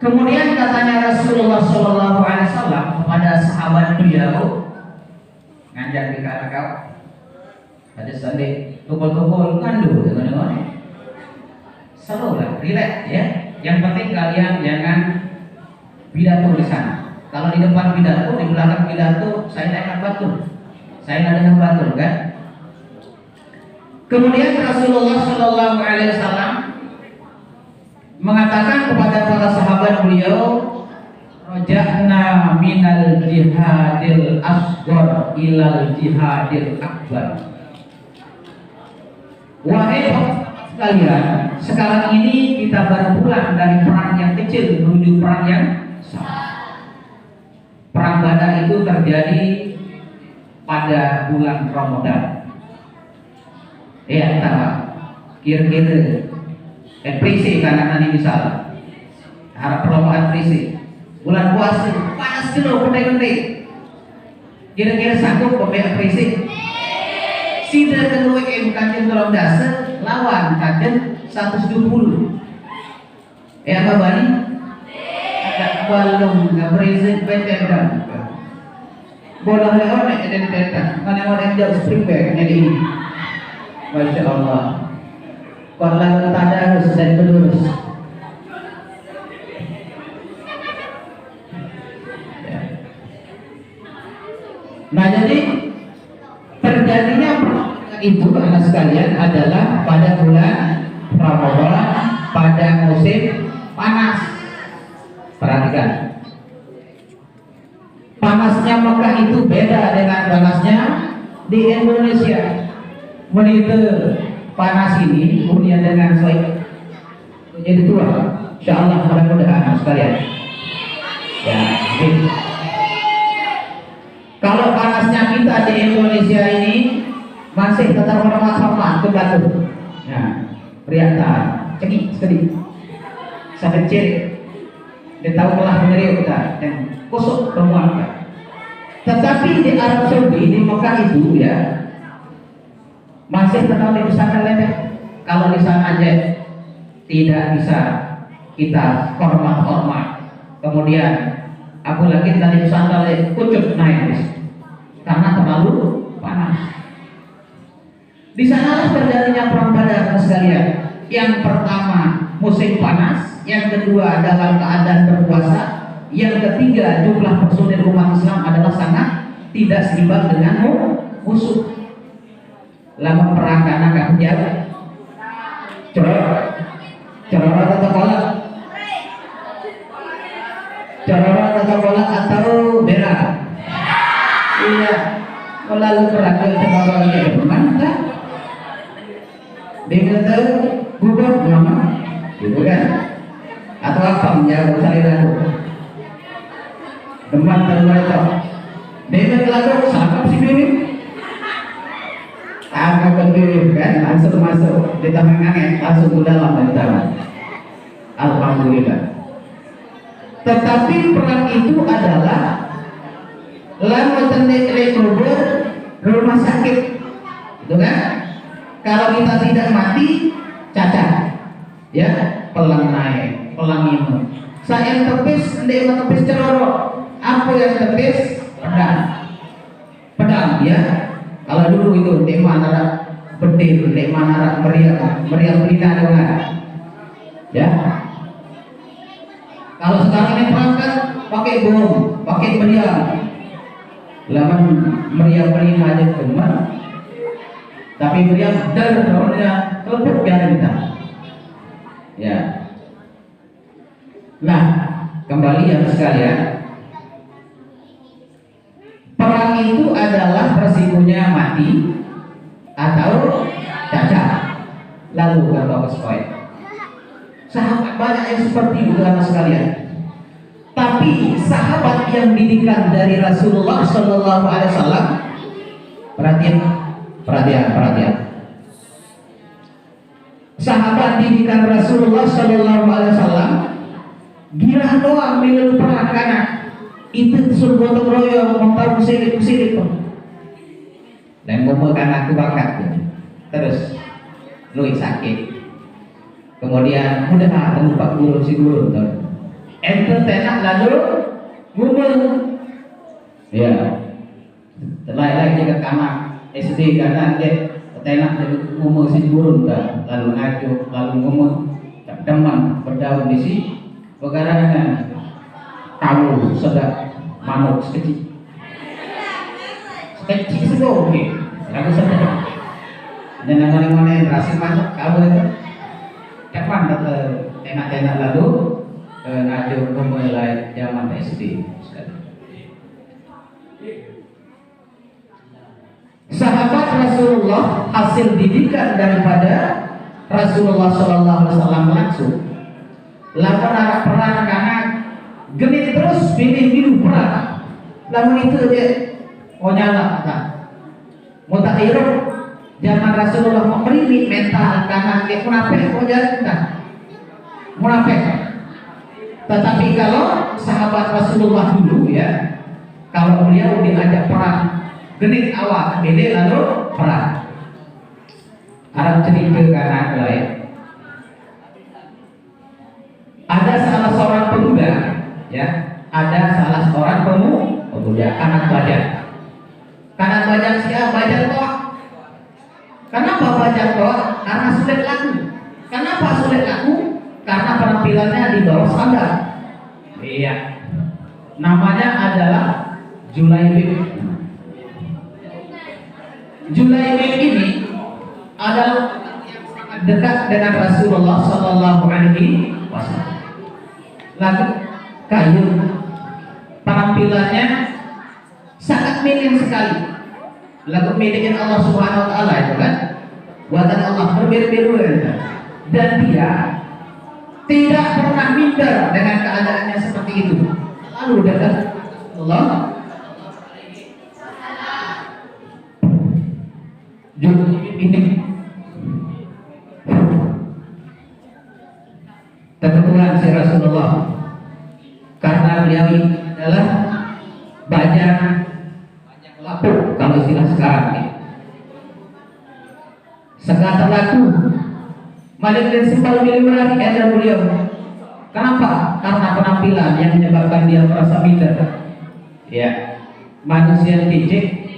Kemudian katanya Rasulullah Shallallahu Alaihi Wasallam kepada sahabat beliau, ngajak di kau, ada sandi tukul-tukul ngandu dengan seru lah, relax ya. Yang penting kalian jangan pidato di sana. Kalau di depan pidato, di belakang pidato, saya naikkan batu, saya naikkan batu kan. Kemudian Rasulullah Shallallahu Alaihi Wasallam mengatakan kepada para sahabat beliau, raja'na minal jihadil asghar ilal jihadil akbar. Wahai sekalian, sekarang ini kita baru pulang dari perang yang kecil menuju perang yang besar. Perang Badar itu terjadi pada bulan Ramadan. Ya, kira-kira prisi karena nanti misal harap perlombaan prisi bulan puasa panas dulu pendek-pendek kira-kira sanggup pembela prisi sida kedua kajian dalam dasar lawan kajian 120 apa bani agak balung gak prisi betedan bola leon ada betedan mana orang jauh spring back jadi ini Masya Allah. Kalau tadarus dan pedurus. Ya. Nah jadi terjadinya itu anak sekalian adalah pada bulan Ramadan pada musim panas. Perhatikan. Panasnya Mekah itu beda dengan panasnya di Indonesia. Monitor panas ini kemudian dengan saya jadi tua, insyaallah mudah-mudahan sekalian. Ya, jadi, kalau panasnya kita di Indonesia ini masih tetap hormat ke batu. Nah, prihatin, cekik sekali, sampai ciri. Dia tahu telah menerima kita dan kosong perempuan kita. Tetapi di Arab Saudi di Mekah itu ya masih tetap diusahakan lebar. Kalau di sana aja tidak bisa kita hormat. Kemudian aku lagi tadi sandal kucuk naik karena terlalu panas. Di sana terjadinya perang Badar sekalian. Yang pertama musim panas, yang kedua dalam keadaan berpuasa, yang ketiga jumlah personil umat Islam adalah sangat tidak seimbang dengan musuh. Lama perang karena kamu jawab corora atau kolak atau berak iya lalu perang ke mana dengan tahu gugur nama gitu kan atau apa menjawab saliran teman terlalu dengan lalu sangkap si bibi agak berdiri kan langsung masuk di tangan langsung ke dalam dari tangan. Alhamdulillah. Tetapi perang itu adalah lama tendek kubur rumah sakit, itu kan? Kalau kita tidak mati cacat, ya pelang naik, pelang minum. Saya tepis, tepis cerorok. Apa yang tepis? Pedang, ya. Kalau dulu itu di mana bedil, di mana meriam pelita dengan, ya. Kalau sekarang ini perang kan pakai bom, pakai meriam, laman meriam pelita aja teman, tapi meriam darahnya kelepuk dari kita, ya. Nah, kembali yang sekalian. Perang itu adalah resikonya mati atau cacat. Lalu kata Rasul, sahabat banyak yang seperti itu anak sekalian. Tapi sahabat yang didikan dari Rasulullah Shallallahu Alaihi Wasallam, perhatian. Sahabat didikan Rasulullah Shallallahu Alaihi Wasallam, gila doang minum perang karena itu suruh gotong royong mau kusirik dan memegang aku bakat terus lu sakit kemudian udah ketemu Pak Guru si Guru ente tenak lalu ngumel. Ya, terlalu jika kamar SD karena dia tenak jadi ngumel si turun tak lalu ngajuk lalu ngumel tak teman berdaun di si pegarangan tahu sedap manuk sekecil oke aku sedap dan mana-mana berhasil masuk kamu itu kapan tenak-tenak lalu ngajuk mulai zaman SD sekali. Sahabat Rasulullah hasil didikan daripada Rasulullah Shallallahu Alaihi Wasallam langsung. Lamun arah perang karena genit terus pilih perang. Lamun itu dia nyala tak. Mau tak irup zaman Rasulullah memberi mental karena dia munafik munafik. Tetapi kalau sahabat Rasulullah dulu ya, kalau beliau diajak perang genit awal beda lalu perang. Arab cerita karena lain. Ada salah seorang pemuda, ya, ada salah seorang pemuda anak bajang. Kanak bajang siapa? Bajang toh. Kenapa bajang toh? Karena sulit laku. Kenapa sulit laku? Karena penampilannya di bawah standar. Iya. Namanya adalah Julaibib. Julaibib ini adalah yang dekat dengan Rasulullah Sallallahu Alaihi Wasallam. Lalu kayu penampilannya sangat minim sekali. Lalu miliknya Allah Subhanahu Wa Taala itu kan, buatan Allah berbeda-beda dan dia tidak pernah minder dengan keadaannya seperti itu. Lalu dekat Allah. Ini kebetulan si Rasulullah karena beliau ini adalah banyak lapuk kalau istilah sekarang ini segala laku malik dan simpel milih ada beliau. Kenapa? Karena penampilan yang menyebabkan dia merasa minder. Ya, manusia kicik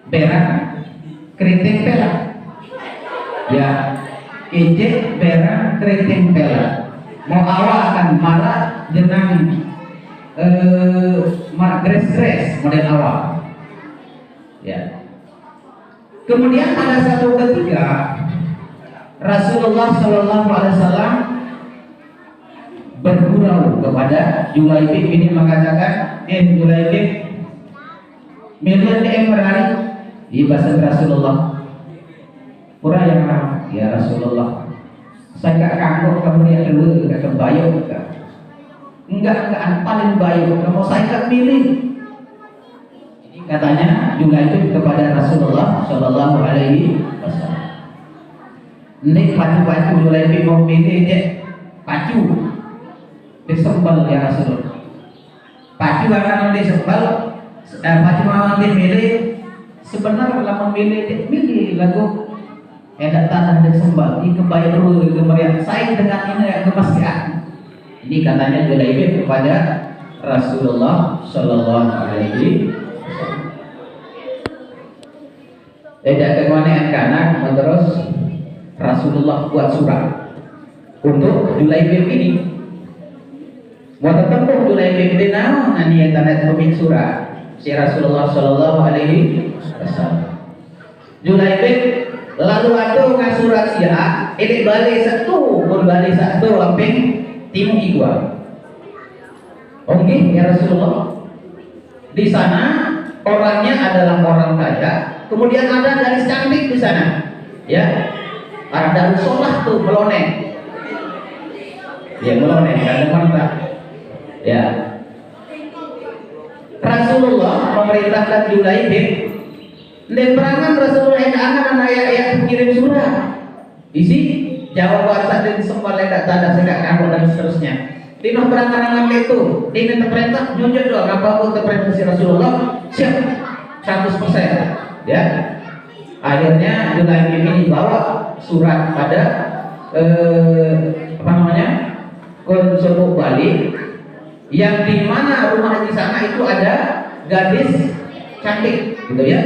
berak keriting perak, ya, ijek berak keriting perak. Mau awal akan marah dengan gres model awal, ya. Kemudian pada satu ketika Rasulullah Shallallahu Alaihi Wasallam bergurau kepada Julaibib ini mengatakan, Julaibib, milian merari di bahasa Rasulullah pura yang ya Rasulullah saya gak kangkuk kamu yang dulu gak kebayang enggak paling baik kamu saya gak milih. Ini katanya juga itu kepada Rasulullah Shallallahu Alaihi Wasallam. Ini pacu mulai mau milih dia pacu disembal ya Rasulullah. Pacu akan disembal pacu mau milih. Sebenarnya kalau memilih lagu edak tanah dan sembal ini kembali dulu kemarian saya dengan ini yang kepastian. Ini katanya Julaibib kepada Rasulullah Shallallahu Alaihi Wasallam. Tidak kemana kanan terus Rasulullah buat surat untuk Julaibib ini. Mau tetap Julaibib ini nanti yang tanda komik surat si Rasulullah Shallallahu Alaihi Wasallam. Julaibib lalu ada ngasurat sia ini balik satu lamping timu igwa. Oke ya Rasulullah. Di sana orangnya adalah orang kaya, kemudian ada gadis cantik di sana, ya. Ada musolah tuh meloneng, ya meloneng ada mantap, ya. Rasulullah memerintahkan Julaibib di perangan Rasulullah yang akan ayat kirim surat isi jawab WhatsApp dan sempat ledak tanda segak kamu dan seterusnya. Tino perangan itu ini terperintah nyunjuk doang apapun terperintah si Rasulullah siap 100%, ya. Akhirnya Julaibib ini bawa surat pada apa namanya kon sebut balik yang di mana rumah di sana itu ada gadis cantik gitu ya,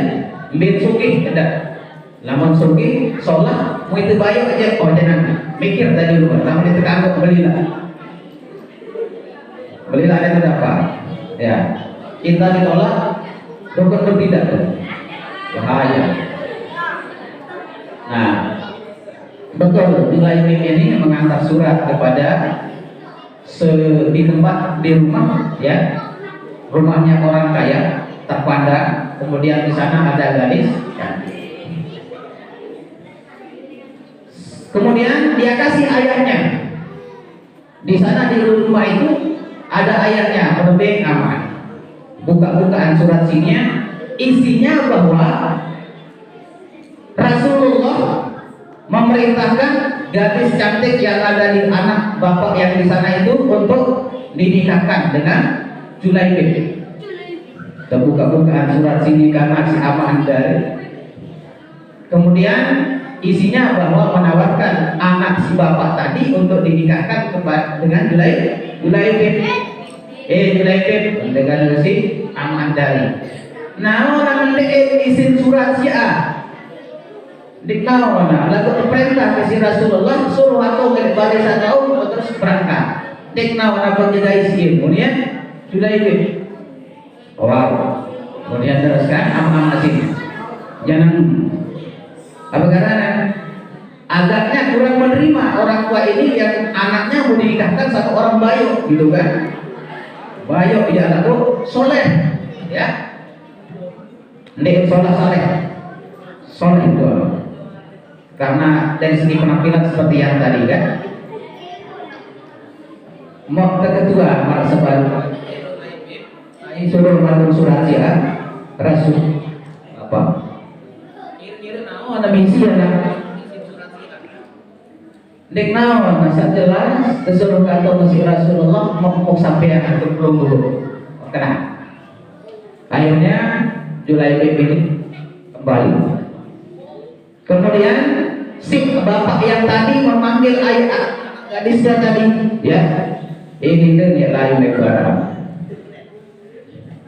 mbin sugih ada, lamun sugih sholat mau itu bayar aja, oh jangan mikir tadi luar, lamun itu kanggok belilah ada berapa ya, kita ditolak dokter bertindak bahaya. Nah betul Julaibib ini mengantar surat kepada di tempat di rumah ya, rumahnya orang kaya terpandang, kemudian di sana ada gadis cantik. Kemudian dia kasih ayahnya di sana, di rumah itu ada ayahnya, lebih aman. Buka-bukaan surat sini isinya bahwa Rasulullah memerintahkan gadis cantik yang ada di anak bapak yang di sana itu untuk dinikahkan dengan Julaibib. Terbuka-bukaan surat sini karena si aman dari. Kemudian isinya bahwa menawarkan anak si bapak tadi untuk dinikahkan dengan Julaibib. Julaibib dengan si aman dari. Nah orang isin surat siapa? Diknawana lagu perintah ke si Rasulullah suruh atau ke barisan kaum terus berangkat. Diknawana penjaga isi kemudian Julaibib. Wow. Kemudian teruskan am masih. Jangan apa karena agaknya kurang menerima orang tua ini yang anaknya mau dinikahkan satu orang bayu gitu kan. Bayu ya anak tuh soleh ya. Nek soleh. Soleh itu. Karena dari segi penampilan seperti yang tadi kan, mau kedua malah sebab ini suruh malu surat ya Rasul apa? Kira-kira naon ada misi ya dek naon nasa jelas kesuruh kata masih Rasulullah mau sampai yang belum dulu kena. Akhirnya Julaibib ini kembali. Kemudian si bapak yang tadi memanggil ayah gadisnya tadi, ya ini kan ya lain lebaran.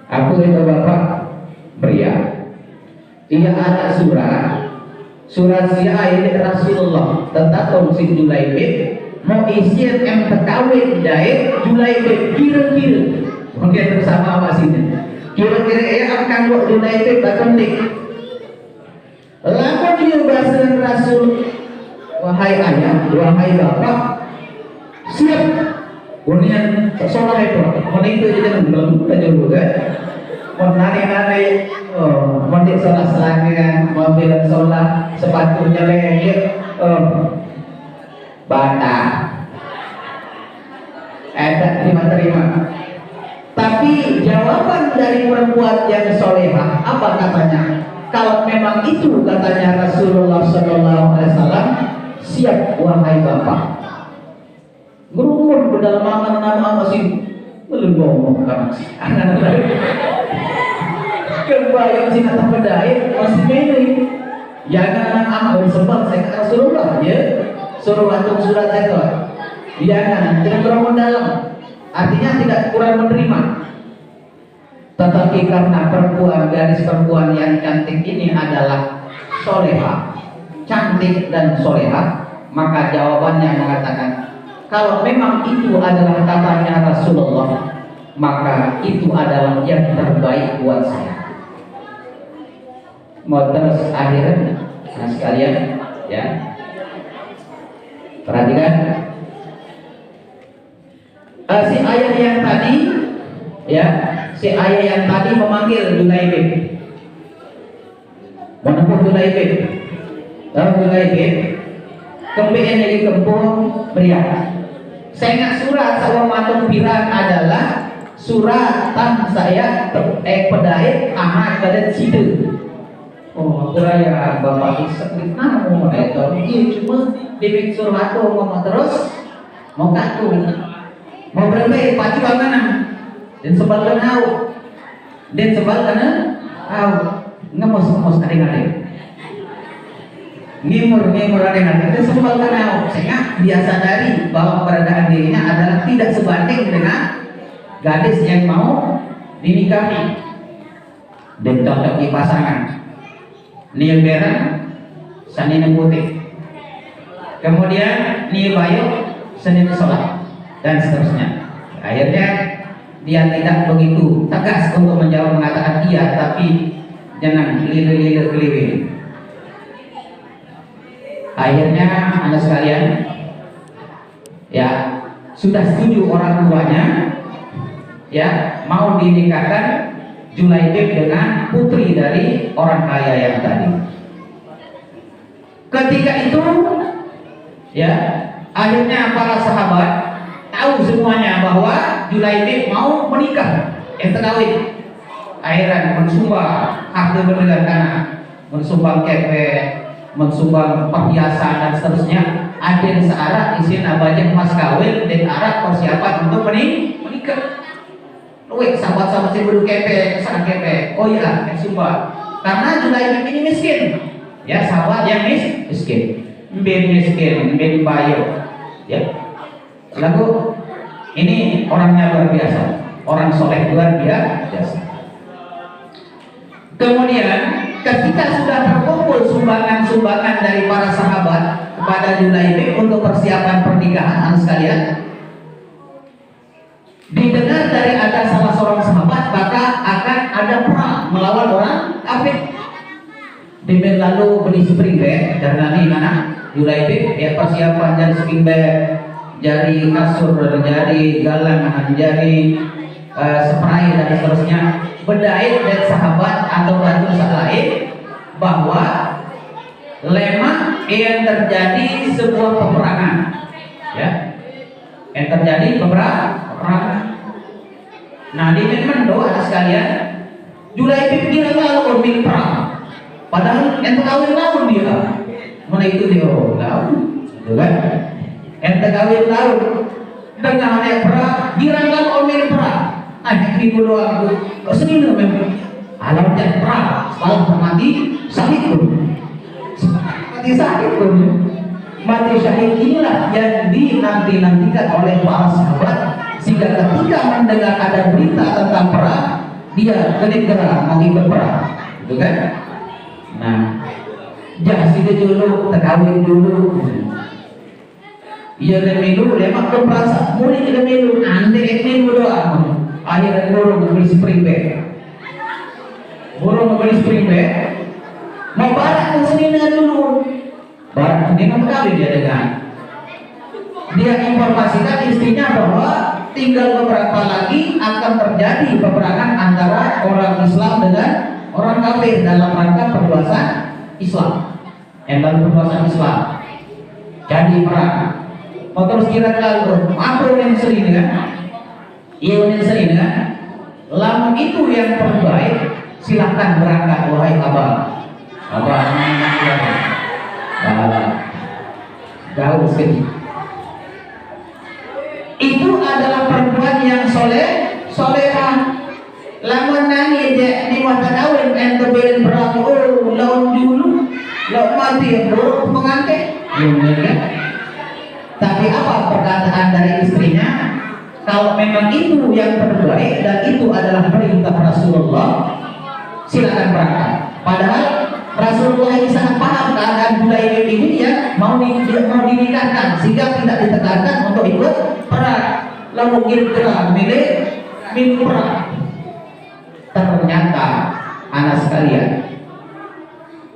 Aku itu bapak pria. Ia ada surat sia ini Rasulullah tentang si Julaibib mau isian yang terkawin dari Julaibib kira-kira mungkin bersama masihnya. Kira-kira ya akan buat Julaibib bakandik. Lalu dia bahasa Rasul, wahai ayah, wahai bapak, siap. Kemudian sholat itu, itu jadi belum kita juga. Menari-nari, mandi sholat selangnya, mobil sholat, sepatunya lengket, bata. Terima. Tapi jawaban dari perempuan yang solehah apa katanya? Kalau memang itu katanya Rasulullah SAW, siap wahai bapak. Gerumun dalam nama masih belum ngomong kan masih anak lain. Kebayang sih kata pedai masih milih. Jangan anak bersebab saya Rasulullah ya. Suruh atur surat itu. Jangan tidak gerumun dalam. Artinya tidak kurang menerima. Tetapi karena gadis perempuan yang cantik ini adalah soleha, cantik dan soleha, maka jawabannya mengatakan kalau memang itu adalah katanya Rasulullah, maka itu adalah yang terbaik buat saya. Mau terus akhirnya, nah sekalian, ya perhatikan si ayah yang tadi, ya. Si ayah yang tadi memanggil Julaibib, menempuh Julaibib, lalu Julaibib kempian lagi kempung pria. Saya ingat surat sama matung pirang adalah suratan saya pedai anak pada situ. Oh, aku raya bapak isek namu itu. Iya cuma di surat itu ngomong terus mau kaku, mau berbaik pacu mana? Dan sebal kenau, dan sebal kenau, ngemos adik-adik. ngimur dengan itu sembal kenal, sehingga dia sadari bahwa keberadaan dirinya adalah tidak sebanding dengan gadis yang mau dinikahi. Dan cocoki pasangan nih merah sanina putih, kemudian nih bayu sanina sholat, dan seterusnya. Akhirnya dia tidak begitu tegas untuk menjawab, mengatakan iya, tapi jangan lilir keliling. Akhirnya Anda sekalian, ya sudah setuju orang tuanya, ya mau dinikahkan Julaibib dengan putri dari orang kaya yang tadi. Ketika itu, ya akhirnya para sahabat tahu semuanya bahwa Julaibib mau menikah, kawin. Akhirnya mensumbang harta benda tanah, mensumbang kepet, mensumbang perhiasan dan seterusnya. Ada searah isin abajak mas kawin dan arah persiapan untuk menikah. Wih, sahabat-sahabat yang berdua kepe, kesana kepe. Oh iya, sumpah. Karena Julaibib ini miskin. Ya, sahabat yang miskin. Mbin miskin, mbin bayo. Ya. Lalu ini orangnya luar biasa. Orang soleh luar biasa. Kemudian ketika sudah terkumpul sumbangan-sumbangan dari para sahabat kepada Julaibib untuk persiapan pernikahan sekalian, didengar dari ada salah seorang sahabat maka akan ada perang melawan orang kafir. Dimen lalu beli spring bed dan nanti mana Julaibib ya persiapan jadi spring bed, jadi kasur, jadi galang, jadi spray dan seterusnya. Berdait dan sahabat atau bantu lain bahwa lemah yang terjadi sebuah peperangan, ya yang terjadi peperangan. Nah di Mendo ada sekalian, Julaibib kira lalu milik perang, padahal yang terkawin lawan dia, mana itu dia lawan, gitu kan? Yang terkawin lawan dengan ada perang, kira lalu milik perang. Ini doang kok seni memang alam dan perang selalu mati syahid pun, mati syahid pun. Mati syahid inilah yang dinanti-nantikan oleh para sahabat, sehingga ketika mendengar ada berita tentang perang dia genit-gerah mau ikut perang, gitu kan? Nah, jangan situ dulu, terkawin dulu. Iya demilu, lemak berperasa, mulai kita demilu, nanti demilu doang. Akhirnya burung membeli spring bed, mau barat ke sini dengan dulu, barat dengan kawin dia dengan. Dia informasikan istrinya bahwa tinggal beberapa lagi akan terjadi peperangan antara orang Islam dengan orang kafir dalam rangka perluasan Islam. Dalam perluasan Islam jadi perang. Mau terus kira-kira apa yang sering kan? Iya yang sering kan? Lamun itu yang terbaik, silahkan berangkat wahai abang. Jauh sekali. Itu adalah perempuan yang solehah. Lamun nani dia di mata kawin ente belen perang, oh lawan dulu, lawan mati buruk pengantin. Tapi apa perkataan dari istrinya? Kalau memang itu yang terbaik dan itu adalah perintah Rasulullah, silakan berangkat. Padahal Rasulullah ini sangat paham keadaan Julaibib ini ya mau dinikahkan, sehingga tidak ditekankan untuk ikut perang. Lalu kira milik perang. Ternyata anak sekalian,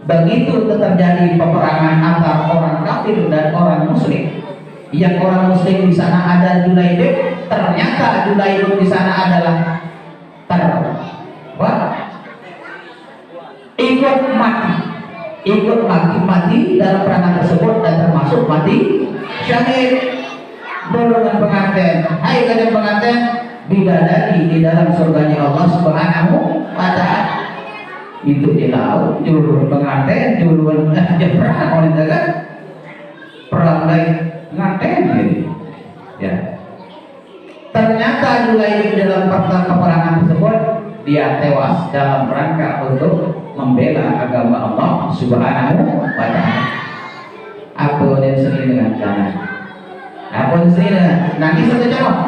begitu terjadi peperangan antara orang kafir dan orang muslim. Yang orang muslim di sana ada Julaibib, ternyata Julaibib di sana adalah ikut mati dalam perangan tersebut dan termasuk mati syahid. Golongan pengantin, hai kalian pengantin, bidadari di dalam surganya Allah Subhanahu wa Ta'ala. Itu di laut, juru pengantin, juru perang oleh negara perang lain pengantin gitu. Ya. Ternyata Julaibib dalam peperangan tersebut dia tewas dalam rangka untuk membela agama Allah Subhanahu wa Ta'ala. Apa yang sering dengan kanan? Apa yang sering dengan nangis atau cemong?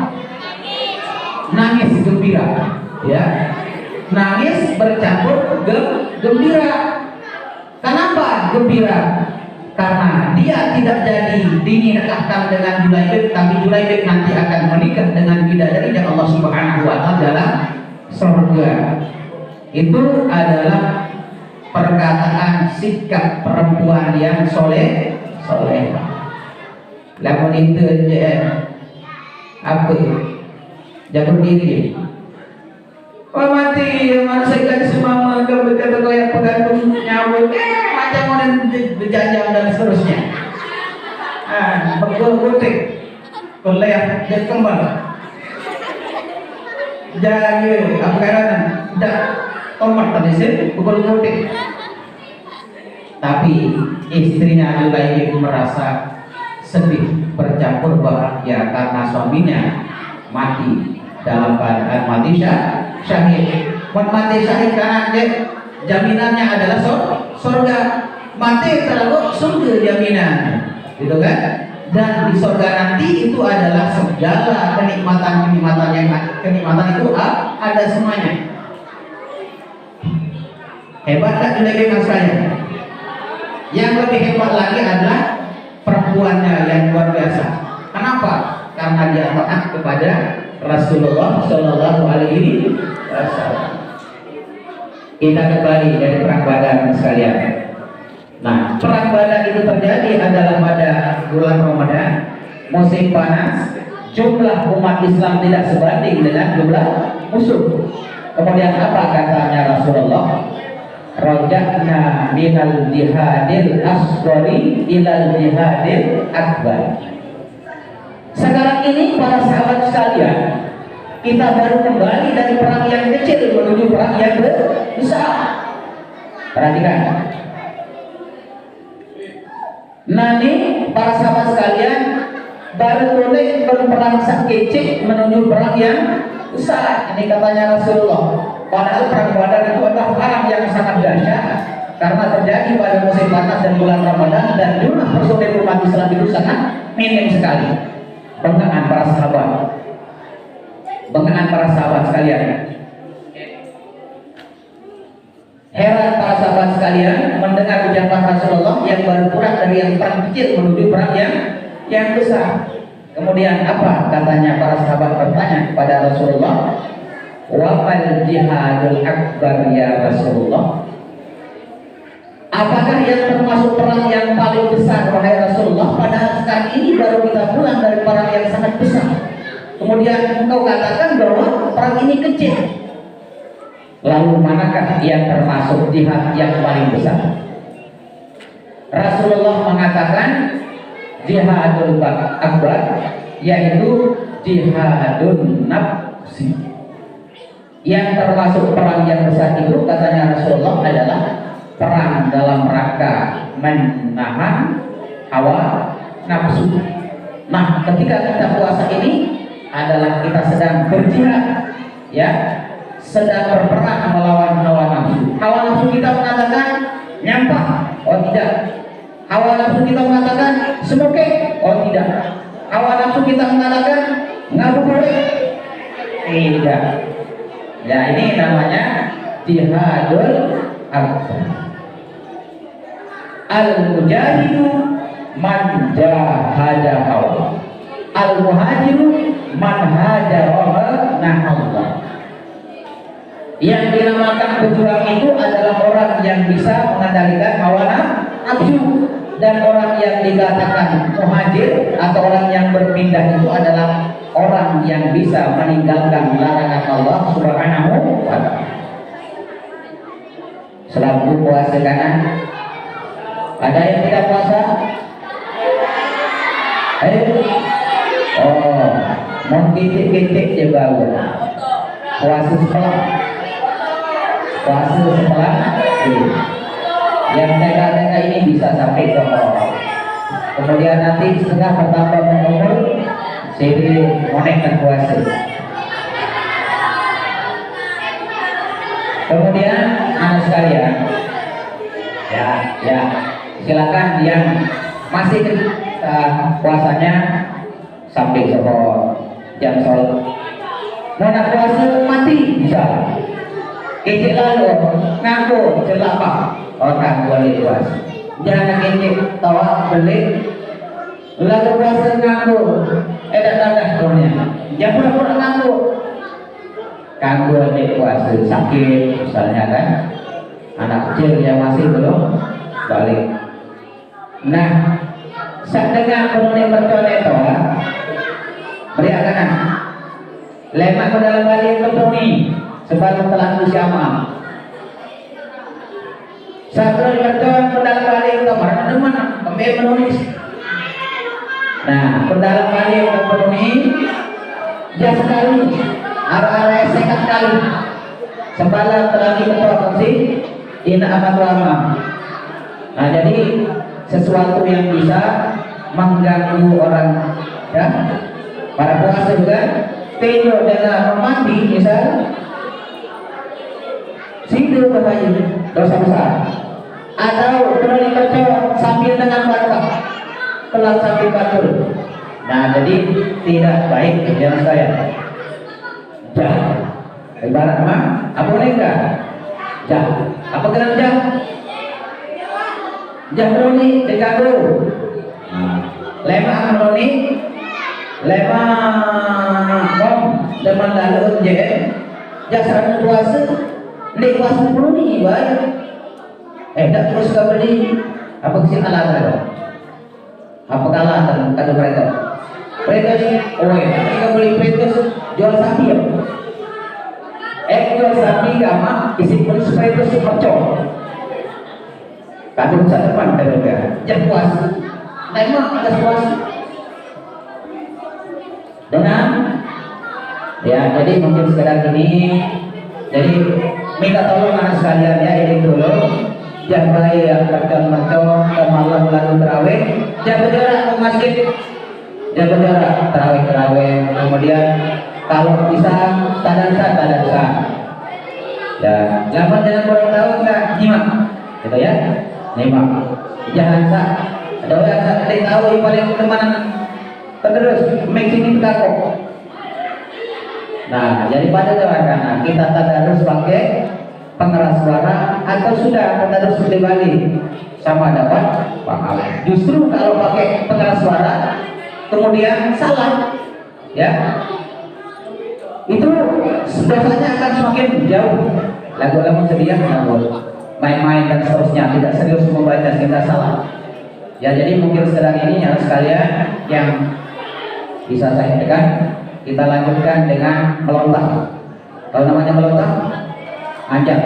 Nangis gembira, ya. Nangis bercampur gembira. Kenapa gembira? Karena dia tidak jadi dinikahkan dengan Julaibib, tapi Julaibib nanti akan menikah dengan bidadari yang Allah Subhanahu wa taala dalam surga. Itu adalah perkataan sikap perempuan yang soleh. Lamun itu apa? Jatuh diri. Oh mati, manusia kan semua berkata kayak pegantung nyawa, macam orang berjajah dan seterusnya. Berkutik, kuliah dan kembang. Jadi apa karena tidak tomat tadi sih, berkutik. Tapi istrinya Julaibib merasa sedih bercampur bahagia karena suaminya mati dalam keadaan mati syahid. Mati syahid karena jaminannya adalah surga. Mati terlalu surga jaminan, gitu kan? Dan di surga nanti itu adalah segala kenikmatan itu ada semuanya. Hebat tak Julaibib sekalian? Yang lebih hebat lagi adalah perempuannya yang luar biasa. Kenapa? Karena dia taat kepada Rasulullah Shallallahu Alaihi Wasallam. Kita kembali dari perang Badar sekalian. Nah, perang Badar itu terjadi adalah pada bulan Ramadan, musim panas. Jumlah umat Islam tidak sebanding dengan jumlah musuh. Kemudian apa katanya Rasulullah? Raja'na minal jihadil asghari ilal jihadil akbar. Sekarang ini para sahabat sekalian, kita baru kembali dari perang yang kecil menuju perang yang besar. Perhatikan. Nanti para sahabat sekalian baru mulai perang kecil menuju perang yang besar. Ini katanya Rasulullah. Padahal perang Badar itu adalah perang yang sangat dahsyat karena terjadi pada musim panas dan bulan Ramadan, dan jumlah personil umat Islam itu sangat minim sekali. Banggaan para sahabat sekalian. Heran para sahabat sekalian mendengar ucapan Rasulullah yang baru pulang dari yang perang kecil menuju perang yang besar. Kemudian apa katanya para sahabat bertanya kepada Rasulullah? Wa mal jihadul akbar ya Rasulullah? Apakah yang termasuk perang yang paling besar wahai Rasulullah? Padahal sekarang ini baru kita pulang dari perang yang sangat besar. Kemudian engkau katakan bahwa perang ini kecil. Lalu manakah yang termasuk jihad yang paling besar? Rasulullah mengatakan jihadul akbar, yaitu jihadun nafsi. Yang termasuk perang yang besar itu katanya Rasulullah adalah perang dalam rangka menahan hawa nafsu. Nah, ketika kita puasa ini adalah kita sedang berjihad, ya, sedang berperang melawan hawa nafsu. Hawa nafsu kita mengatakan nyampah, oh tidak. Hawa nafsu kita mengatakan smoke, oh tidak. Hawa nafsu kita mengatakan ngabuburit, tidak. Ya, ini namanya jihadul akbar. Al-mujahidu man jahada hawa, al-muhajiru man hajara nahallah. Yang dinamakan pejuang itu adalah orang yang bisa mengendalikan hawa nafsu, dan orang yang dikatakan muhajir atau orang yang berpindah itu adalah orang yang bisa meninggalkan larangan Allah Subhanahu wa ta'ala. Selalu puasa kanan. Ada yang tidak puasa? Oh, mau titik-titik je bau. Puasa setelah. Yang TK-TK ini bisa sampai ke bawah. Kemudian nanti setengah bertambah mengumur, jadi monekkan puasa. Kemudian anak sekalian, ya, silakan yang masih puasanya sampai jam sholat. Mau nak puasa mati bisa. Kecil lalu ngaku celak apa? Orang boleh puasa. Jangan kecil tawa beli. Lalu puasa ngaku. Dah turunnya. Jangan pura-pura ngaku. Kanggo adik puasa sakit misalnya kan. Anak kecil yang masih belum balik. Nah, saat dengar penulis berdoa itu, beriak kanan. Lemak ke dalam balik berdoa sebelum telah bersama. Saat penulis berdoa ke dalam balik itu, mana kembali menulis. Nah, ke dalam balik berdoa, jauh sekali, arah-arah sekat kali. Sebelum telah diketok sih. Ina amat lama. Nah, jadi sesuatu yang bisa mengganggu orang, ya. Para puasa juga tidur dengan mandi, misal tidur katanya dosa besar. Atau terlalu kacau sambil dengan batuk, kelas sambil batuk. Nah, jadi tidak baik jangan saya. Ibarat mah apa enggak? Apa kena Jahroni dikagum. Lema Amroni, lema kom zaman lalu jasa puasa, ni puasa Amroni baik. Tak terus kau beli apa sih alasan? Apa alasan kata mereka? Mereka ni, mereka beli mereka jual sapi ya. Jual sapi gama isi pun supaya itu percok. Kadung sa depan mereka, jangan puas. Memang ada puas. Dengan ya, jadi mungkin sekarang ini, jadi minta tolong anak sekalian ya, ini dulu. Jangan baik macam ke malam lalu terawih, jaga jarak ke masjid, jaga jarak terawih. Kemudian kalau bisa tadansa. Ya, jangan dengan orang tahu enggak nyimak, gitu ya. Nyimak. Jangan ada orang tak tahu yang paling kemana terus making takut. Nah, jadi pada jawaban kita tadarus pakai pengeras suara atau sudah tadarus kembali sama dapat pahala. Justru kalau pakai pengeras suara kemudian salah, ya. Itu dosanya akan semakin jauh. Lagu-lagu sedia, main-main dan seterusnya, tidak serius membaca kita salah. Ya, jadi mungkin sekarang ini ya sekalian yang bisa saya tekan, kita lanjutkan dengan melontar. Kalau namanya melontar, anjak.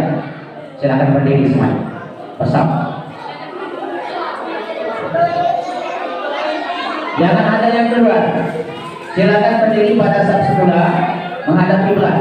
Silakan berdiri semuanya. Pesam. Jangan ada yang keluar. Silakan berdiri pada saat semula menghadap kiblat.